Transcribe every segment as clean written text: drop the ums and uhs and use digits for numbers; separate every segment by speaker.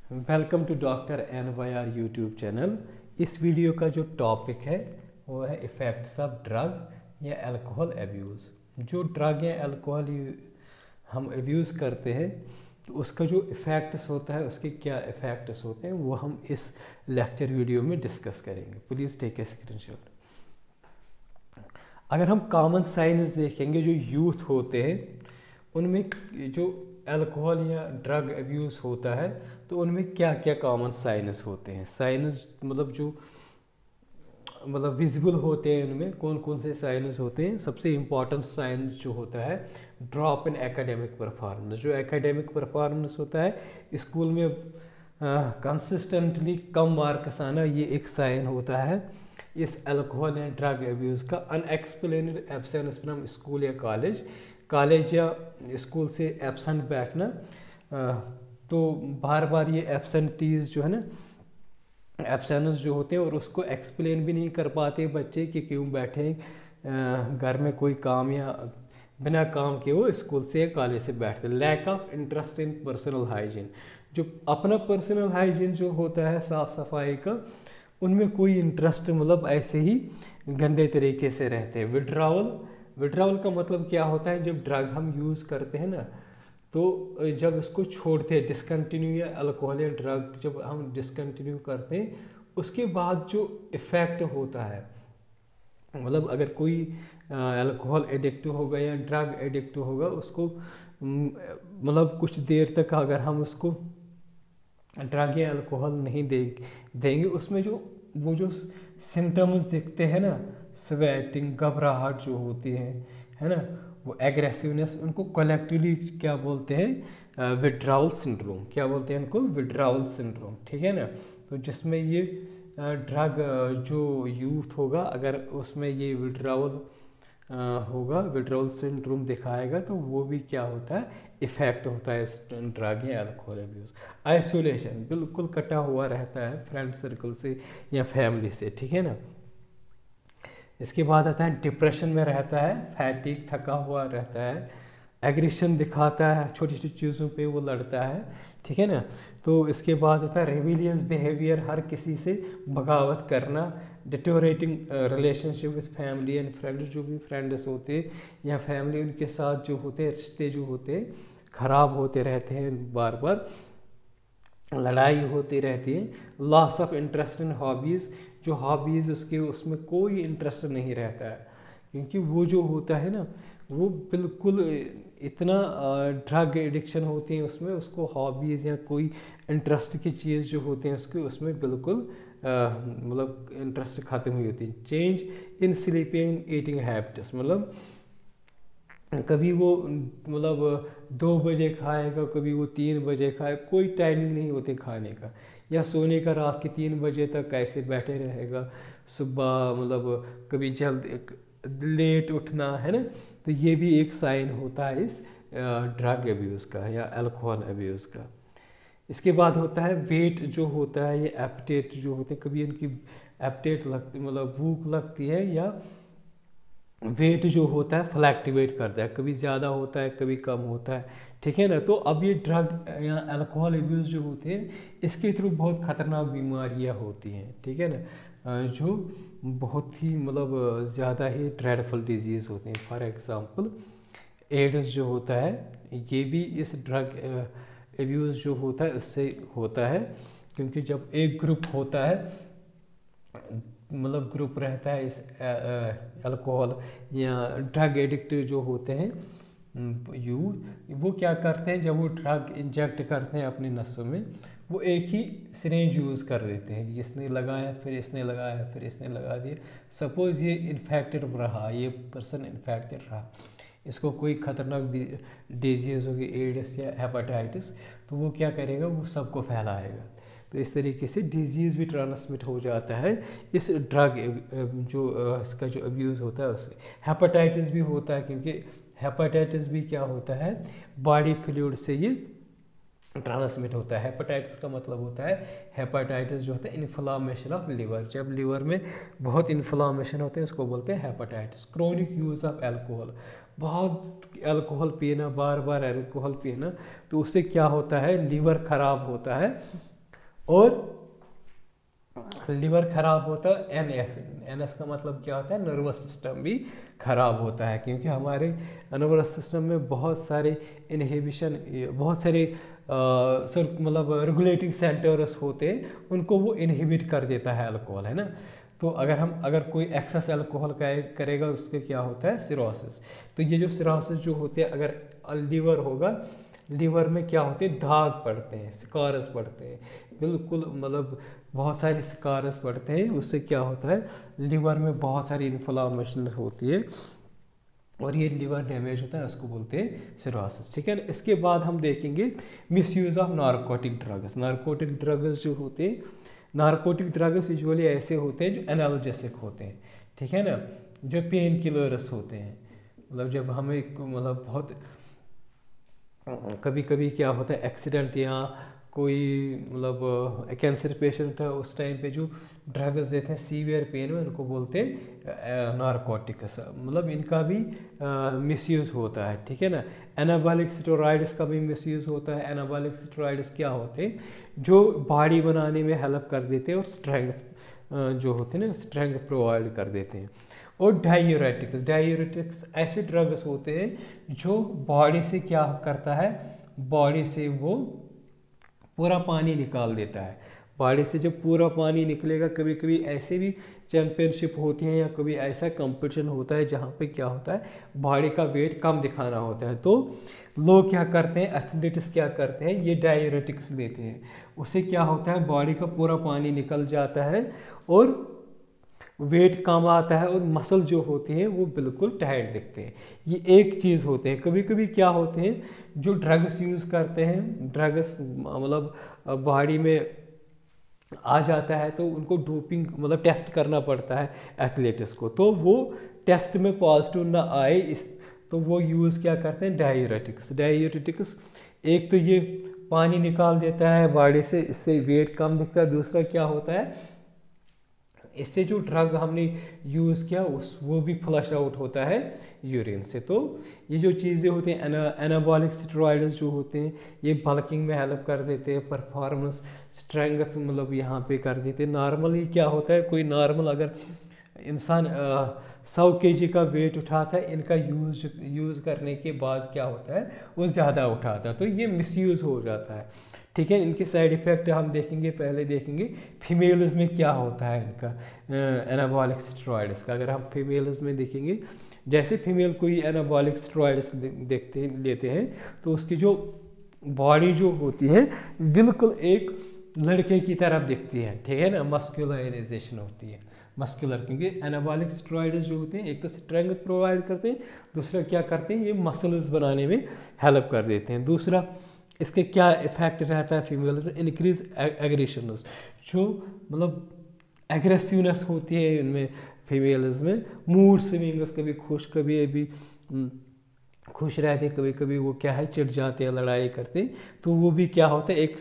Speaker 1: Welcome to doctor NYR YouTube channel. इस video का जो टॉपिक है वो है इफ़ेक्ट्स ऑफ ड्रग या अल्कोहल एब्यूज़। जो ड्रग या अल्कोहल हम एब्यूज़ करते हैं तो उसका जो इफ़ेक्ट्स होता है, उसके क्या इफ़ेक्ट्स होते हैं, वो हम इस लेक्चर वीडियो में डिस्कस करेंगे। Please take a screenshot. अगर हम कॉमन साइंस देखेंगे, जो यूथ होते हैं उनमें जो अल्कोहल या ड्रग अब्यूज़ होता है तो उनमें क्या क्या कॉमन साइंस होते हैं। साइंस मतलब जो विजिबल होते हैं, उनमें कौन कौन से साइंस होते हैं। सबसे इम्पॉर्टेंट साइंस जो होता है ड्रॉप इन एकेडमिक परफॉर्मेंस। जो एकेडमिक परफॉर्मेंस होता है स्कूल में कंसिस्टेंटली कम मार्क्स आना, ये एक साइन होता है इस अल्कोहल या ड्रग अब्यूज़ का। अनएक्सप्लेन्ड एब्सेंस फ्रॉम स्कूल या कॉलेज या स्कूल से एब्सेंट बैठना, तो बार बार ये एब्सेंटीज जो है ना, एब्सेंस जो होते हैं और उसको एक्सप्लेन भी नहीं कर पाते बच्चे कि क्यों बैठे, घर में कोई काम या बिना काम के वो स्कूल से या कॉलेज से बैठते। Lack of interest in personal hygiene. जो अपना पर्सनल हाइजीन जो होता है, साफ़ सफाई का, उनमें कोई इंटरेस्ट ऐसे ही गंदे तरीके से रहते हैं। विड्रावल का मतलब क्या होता है, जब ड्रग हम यूज़ करते हैं ना, तो जब इसको छोड़ते हैं, डिसकंटिन्यू या अल्कोहल या ड्रग जब हम डिसकंटिन्यू करते हैं, उसके बाद जो इफ़ेक्ट होता है, अगर कोई अल्कोहल एडिक्ट होगा या ड्रग एडिक्ट होगा, उसको कुछ देर तक अगर हम उसको ड्रग या अल्कोहल नहीं देंगे, उसमें जो सिम्टम्स दिखते हैं ना, स्वेटिंग, घबराहट जो होती है ना, वो एग्रेसिवनेस, उनको कलेक्टिवली क्या बोलते हैं, विड्रावल सिंड्रोम। क्या बोलते हैं इनको? Withdrawal syndrome. ठीक है ना। तो जिसमें ये ड्रग जो यूथ होगा, अगर उसमें ये विड्रावल सिंड्रोम दिखाएगा, तो वो भी क्या होता है, इफेक्ट होता है इस ड्रग या अल्कोहल अब्यूज़। आइसोलेशन, बिल्कुल कटा हुआ रहता है फ्रेंड सर्कल से या फैमिली से। ठीक है ना। इसके बाद आता है डिप्रेशन में रहता है, फैटिक, थका हुआ रहता है, एग्रेशन दिखाता है, छोटी छोटी चीज़ों पे वो लड़ता है। ठीक है ना। तो इसके बाद आता है रेबिलियस बिहेवियर, हर किसी से बगावत करना, deteriorating relationship with family and friends. जो भी फ्रेंड्स होते हैं या फैमिली, उनके साथ जो होते हैं रिश्ते जो होते हैं ख़राब होते रहते हैं, बार बार लड़ाई होती रहती है। Loss of interest in hobbies, जो हॉबीज़ उसमें कोई इंटरेस्ट नहीं रहता है, क्योंकि वो जो होता है ना, वो बिल्कुल इतना ड्रग एडिक्शन होती है उसमें, उसको हॉबीज़ या कोई इंटरेस्ट की चीज़ जो होती है उसमें बिल्कुल इंटरेस्ट ख़त्म हुई होती है। Change in sleeping eating habits, कभी वो 2 बजे खाएगा, कभी वो 3 बजे खाए, कोई टाइमिंग नहीं होती खाने का। या सोने का रात के 3 बजे तक कैसे बैठे रहेगा, सुबह कभी जल्द लेट उठना, है ना। तो ये भी एक साइन होता है इस ड्रग अब्यूज़ का या अल्कोहल अब्यूज़ का। इसके बाद होता है वेट जो होता है, ये एपेटाइट जो होते हैं, कभी इनकी एपेटाइट लगती, भूख लगती है, या वेट जो होता है फ्लैक्टिवेट करता है, कभी ज़्यादा होता है, कभी कम होता है। ठीक है ना। तो अब ये ड्रग या अल्कोहल अब्यूज़ जो होते हैं, इसके थ्रू बहुत ख़तरनाक बीमारियां होती हैं। ठीक है ना। जो बहुत ही ज़्यादा ही ड्रेडफुल डिजीज़ होते हैं। फॉर एग्ज़ाम्पल एड्स जो होता है, ये भी इस ड्रग अब्यूज़ जो होता है उससे होता है, क्योंकि जब एक ग्रुप होता है, ग्रुप रहता है इस अल्कोहल या ड्रग एडिक्ट जो होते हैं यूथ, वो क्या करते हैं, जब वो ड्रग इंजेक्ट करते हैं अपनी नसों में, वो एक ही सिरेंज यूज़ कर देते हैं। इसने लगाया, फिर इसने लगाया, फिर इसने लगा दिया। सपोज़ ये इन्फेक्टेड रहा, ये पर्सन इन्फेक्टेड रहा, इसको कोई ख़तरनाक डिजीज़ होगी, एड्स या हेपेटाइटिस, तो वो क्या करेगा, वो सबको फैलाएगा। तो इस तरीके से डिजीज़ भी ट्रांसमिट हो जाता है इस ड्रग इसका जो अब्यूज़ होता है उससे। हेपेटाइटिस भी होता है, क्योंकि हेपेटाइटिस भी क्या होता है, बॉडी फ्लूइड से ये ट्रांसमिट होता है। हेपेटाइटिस का मतलब होता है, हेपेटाइटिस जो होता है इन्फ्लामेशन ऑफ लिवर। जब लिवर में बहुत इन्फ्लामेशन होते हैं, उसको बोलते हैं hepatitis. Chronic use of alcohol, बहुत अल्कोहल पीना, बार बार अल्कोहल पीना, तो उससे क्या होता है, लीवर ख़राब होता है, और लिवर खराब होता है एनएस। एनएस का मतलब क्या होता है, नर्वस सिस्टम भी खराब होता है, क्योंकि हमारे नर्वस सिस्टम में बहुत सारे इनहिबिशन, बहुत सारे मतलब रेगुलेटिंग सेंटर्स होते हैं, उनको वो इनहिबिट कर देता है अल्कोहल, है ना। तो अगर कोई एक्सेस अल्कोहल करेगा उसके क्या होता है, सिरोसिस। तो ये जो सिरोसिस जो होते हैं, अगर लीवर होगा, लीवर में क्या होते हैं, दाग पड़ते हैं, स्कारस पड़ते हैं, बिल्कुल मतलब बहुत सारे स्कारस पड़ते हैं। उससे क्या होता है, लिवर में बहुत सारी इन्फ्लामेशन होती है और ये लिवर डैमेज होता है, उसको बोलते हैं सिरोसिस, ठीक है ना। इसके बाद हम देखेंगे misuse of narcotic drugs. Narcotic drugs जो होते हैं, नारकोटिक ड्रग्स यूजुअली ऐसे होते हैं जो एनाल्जेसिक होते हैं, ठीक है ना, जो पेन किलर्स होते हैं। मतलब जब हमें मतलब बहुत कभी कभी क्या होता है, एक्सीडेंट या कोई मतलब कैंसर पेशेंट है, उस टाइम पे जो ड्रग्स देते हैं सीवियर पेन में, उनको बोलते हैं नारकोटिक्स। मतलब इनका भी मिसयूज़ होता है, ठीक है ना। एनाबॉलिक स्टेरॉइड्स का भी मिसयूज़ होता है। एनाबॉलिक स्टेरॉइड्स क्या होते हैं, जो बॉडी बनाने में हेल्प कर देते हैं और स्ट्रेंथ जो होते हैं ना, स्ट्रेंथ प्रोवाइड कर देते हैं। और डायूरेटिक्स, डायूरेटिक्स ऐसे ड्रग्स होते हैं जो बॉडी से क्या करता है, बॉडी से वो पूरा पानी निकाल देता है। बॉडी से जब पूरा पानी निकलेगा, कभी कभी ऐसे भी चैम्पियनशिप होती है या कभी ऐसा कंपटीशन होता है जहाँ पे क्या होता है, बॉडी का वेट कम दिखाना होता है, तो लोग क्या करते हैं, एथलीट्स क्या करते हैं, ये डायूरेटिक्स लेते हैं। उससे क्या होता है, बॉडी का पूरा पानी निकल जाता है और वेट कम आता है और मसल जो होते हैं वो बिल्कुल टाइट दिखते हैं। ये एक चीज़ होते हैं। कभी कभी क्या होते हैं, जो ड्रग्स यूज़ करते हैं, ड्रग्स मतलब बॉडी में आ जाता है तो उनको डोपिंग मतलब टेस्ट करना पड़ता है एथलीट्स को, तो वो टेस्ट में पॉजिटिव ना आए इस, तो वो यूज़ क्या करते हैं, डायूरेटिक्स। डायूरेटिक्स एक तो ये पानी निकाल देता है बॉडी से, इससे वेट कम दिखता है। दूसरा क्या होता है, इससे जो ड्रग हमने यूज़ किया उस वो भी फ्लश आउट होता है यूरिन से। तो ये जो चीज़ें होती हैं, एनाबॉलिक स्टेरॉइड्स जो होते हैं, ये बल्किंग में हेल्प कर देते हैं, परफॉर्मेंस स्ट्रेंथ मतलब यहाँ पे कर देते हैं। नॉर्मली क्या होता है, कोई नॉर्मल अगर इंसान 100 kg का वेट उठाता है, इनका यूज़ करने के बाद क्या होता है, वो ज़्यादा उठाता है, तो ये मिसयूज़ हो जाता है, ठीक है। इनके साइड इफ़ेक्ट हम देखेंगे, पहले देखेंगे फीमेल्स में क्या होता है इनका एनाबॉलिक स्टेरॉइड्स का। अगर हम फीमेल्स में देखेंगे, जैसे फीमेल कोई एनाबॉलिक स्टेरॉइड्स लेते हैं तो उसकी जो बॉडी जो होती है बिल्कुल एक लड़के की तरफ दिखती है, ठीक है ना, मस्कुलराइजेशन होती है, मस्कुलर, क्योंकि एनाबॉलिक स्टेरॉइड्स जो होते हैं एक तो स्ट्रेंथ प्रोवाइड करते हैं, दूसरा क्या करते हैं, ये मसल्स बनाने में हेल्प कर देते हैं। दूसरा इसके क्या इफेक्ट रहता है फीमेल्स में, इंक्रीज एग्रेशनस, जो मतलब एग्रेसिवनेस होती है इनमें फीमेल्स में, मूड स्विंग्स, कभी खुश कभी अभी खुश रहते, कभी कभी वो क्या है चिढ़ जाते हैं, लड़ाई करते, तो वो भी क्या होता है, एक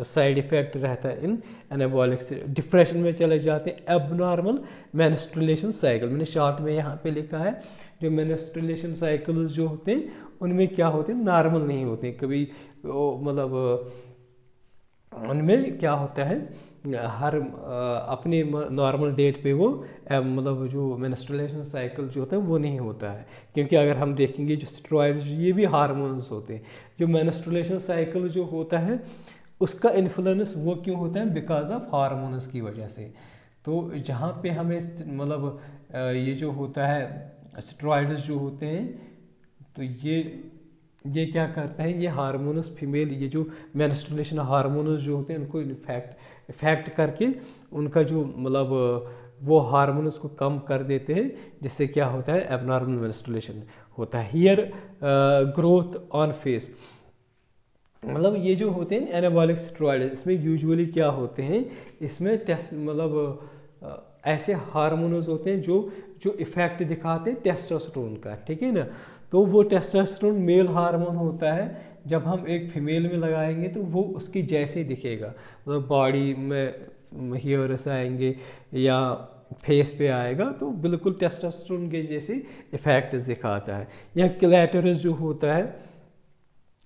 Speaker 1: साइड इफेक्ट रहता है इन एनाबॉलिक से। डिप्रेशन में चले जाते हैं। एबनॉर्मल मेंस्ट्रुएशन साइकिल, मैंने शॉर्ट में यहाँ पे लिखा है, जो मेंस्ट्रुएशन साइकिल्स जो होते हैं उनमें क्या होते हैं, नॉर्मल नहीं होते, कभी मतलब उनमें क्या होता है, हर अपने नॉर्मल डेट पे वो मतलब जो मेंस्ट्रुएशन साइकिल जो होता है वो नहीं होता है, क्योंकि अगर हम देखेंगे जो स्टेरॉइड्स ये भी हार्मोन्स होते हैं। जो मेंस्ट्रुएशन साइकिल जो होता है उसका इन्फ्लुएंस वो क्यों होता है, बिकॉज ऑफ हार्मोन्स की वजह से। तो जहाँ पे हमें मतलब ये जो होता है स्टेरॉइड्स जो होते हैं, तो ये क्या करता है, ये हार्मोन्स फीमेल, ये जो मेंस्ट्रुएशन हार्मोन्स जो होते हैं उनको इफेक्ट करके उनका जो मतलब वो हार्मोन्स को कम कर देते हैं, जिससे क्या होता है, एबनॉर्मल मेंस्ट्रुएशन होता है। हेयर ग्रोथ ऑन फेस, मतलब ये जो होते हैं एनाबॉलिक स्टेरॉइड, इसमें यूजुअली क्या होते हैं, इसमें टेस्ट मतलब ऐसे हार्मोन्स होते हैं जो जो इफेक्ट दिखाते हैं टेस्टोस्टेरोन का, ठीक है ना। तो वो टेस्टोस्टेरोन मेल हार्मोन होता है, जब हम एक फीमेल में लगाएंगे तो वो उसकी जैसे दिखेगा, मतलब बॉडी में हेयर्स आएंगे या फेस पे आएगा, तो बिल्कुल टेस्टोस्टेरोन के जैसे इफेक्ट दिखाता है। या क्लैटरस जो होता है,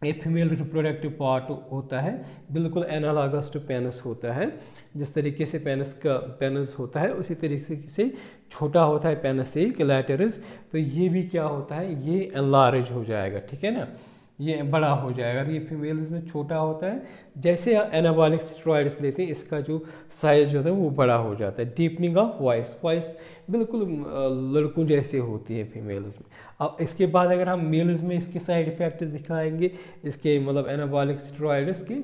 Speaker 1: ये फीमेल रिप्रोडक्टिव पार्ट होता है, बिल्कुल एनालॉगस टू पेनिस होता है। जिस तरीके से पेनिस होता है उसी तरीके से छोटा होता है पेनिस से कोलैटरल्स, तो ये भी क्या होता है, ये एनलार्ज हो जाएगा, ठीक है ना, ये बड़ा हो जाएगा। और ये फीमेल्स में छोटा होता है, जैसे एनाबॉलिक स्टेरॉइड्स लेते हैं इसका जो साइज होता है वो बड़ा हो जाता है। डीपनिंग ऑफ वॉइस बिल्कुल लड़कों जैसे होती है फीमेल्स में। अब इसके बाद अगर हम मेल्स में इसके साइड इफ़ेक्ट दिखाएंगे, इसके मतलब एनाबॉलिक स्टेरॉइड्स के,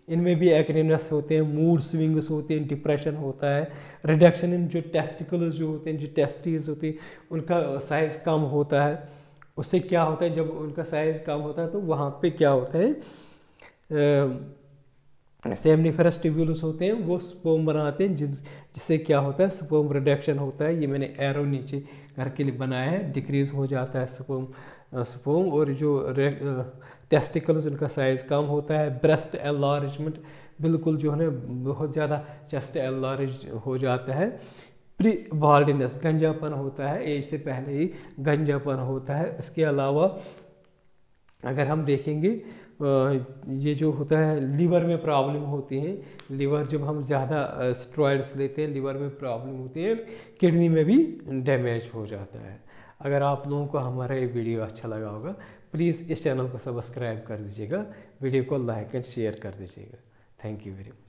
Speaker 1: इनमें भी एक्रेनस होते हैं, मूड स्विंग्स होते हैं, डिप्रेशन होता है, रिडक्शन इन जो टेस्टिकल्स जो होते हैं, जो टेस्टिस होती है उनका साइज़ कम होता है। उससे क्या होता है, जब उनका साइज़ कम होता है तो वहाँ पे क्या होता है, सेमनिफरस ट्यूब्यूल्स होते हैं, वो स्पर्म बनाते हैं, जिससे क्या होता है, स्पर्म रिडक्शन होता है। ये मैंने एरो नीचे करके लिए बनाया है, डिक्रीज हो जाता है स्पर्म और जो टेस्टिकल्स उनका साइज़ कम होता है। ब्रेस्ट एनलार्जमेंट, बिल्कुल जो है ना बहुत ज़्यादा चेस्ट एनलार्ज हो जाता है। प्री बाल्डनेस, गंजापन होता है, एज से पहले ही गंजापन होता है। इसके अलावा अगर हम देखेंगे ये जो होता है लीवर में प्रॉब्लम होती है, लीवर जब हम ज़्यादा स्टेरॉइड्स लेते हैं लीवर में प्रॉब्लम होती है, किडनी में भी डैमेज हो जाता है। अगर आप लोगों को हमारा ये वीडियो अच्छा लगा होगा प्लीज़ इस चैनल को सब्सक्राइब कर दीजिएगा, वीडियो को लाइक एंड शेयर कर दीजिएगा। Thank you very much.